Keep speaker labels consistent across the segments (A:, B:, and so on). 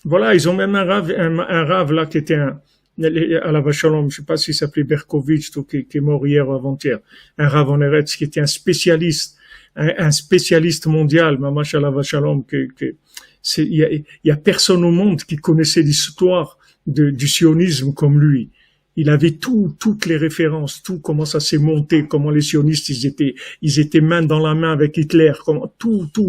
A: Voilà, ils ont même un rave là qui était à la Vachalom, je sais pas s'il s'appelait Berkovitch, qui est mort hier ou avant-hier. Un rave en Eretz qui était un spécialiste, un spécialiste mondial, Mamash à la Vachalom, il y a personne au monde qui connaissait l'histoire du sionisme comme lui. Il avait toutes les références, tout, comment ça s'est monté, comment les sionistes, ils étaient main dans la main avec Hitler, comment,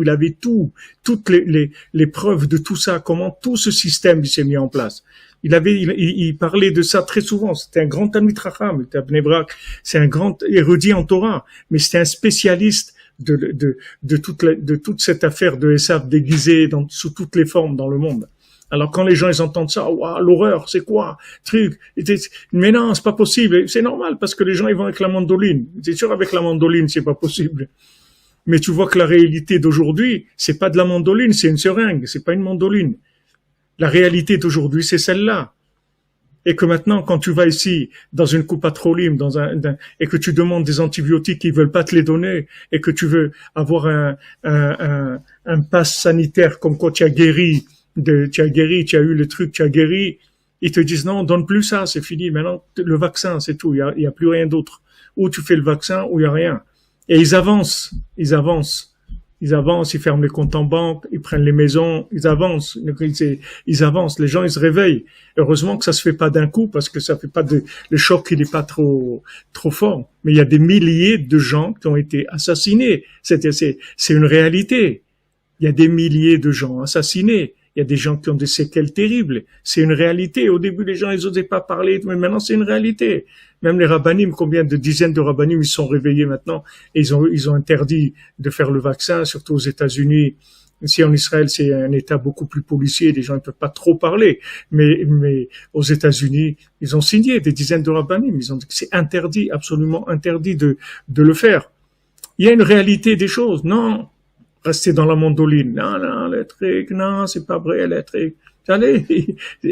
A: il avait toutes les preuves de tout ça, comment tout ce système, il s'est mis en place. Il parlait de ça très souvent. C'était un grand Talmid Chacham, il était à Bnei Brak. C'est un grand érudit en Torah, mais c'était un spécialiste de toute cette affaire de Esav déguisé sous toutes les formes dans le monde. Alors quand les gens ils entendent ça, waouh, l'horreur, c'est quoi, truc, mais non, c'est pas possible. C'est normal parce que les gens ils vont avec la mandoline. C'est sûr avec la mandoline c'est pas possible. Mais tu vois que la réalité d'aujourd'hui, c'est pas de la mandoline, c'est une seringue, c'est pas une mandoline. La réalité d'aujourd'hui, c'est celle-là. Et que maintenant, quand tu vas ici, dans une coupe à trolim, et que tu demandes des antibiotiques, ils veulent pas te les donner, et que tu veux avoir un pass sanitaire comme quoi tu as guéri, tu as eu le truc, tu as guéri, ils te disent non, donne plus ça, c'est fini. Maintenant, le vaccin, c'est tout. Il y a plus rien d'autre. Ou tu fais le vaccin, ou il y a rien. Et ils avancent. Ils ferment les comptes en banque, ils prennent les maisons, ils avancent. Ils avancent. Les gens, ils se réveillent. Heureusement que ça se fait pas d'un coup parce que ça fait pas le choc, il n'est pas trop fort. Mais il y a des milliers de gens qui ont été assassinés. C'est une réalité. Il y a des milliers de gens assassinés. Il y a des gens qui ont des séquelles terribles. C'est une réalité. Au début, les gens, ils n'osaient pas parler, mais maintenant, c'est une réalité. Même les rabbinim, combien de dizaines de rabbinim, ils sont réveillés maintenant et ils ont interdit de faire le vaccin, surtout aux États-Unis. Ici, en Israël, c'est un État beaucoup plus policier. Les gens ne peuvent pas trop parler. Mais aux États-Unis, ils ont signé des dizaines de rabbinim. Ils ont dit que c'est interdit, absolument interdit de le faire. Il y a une réalité des choses. Non. Rester dans la mandoline. Non, les trucs, non, c'est pas vrai, les trucs. Allez,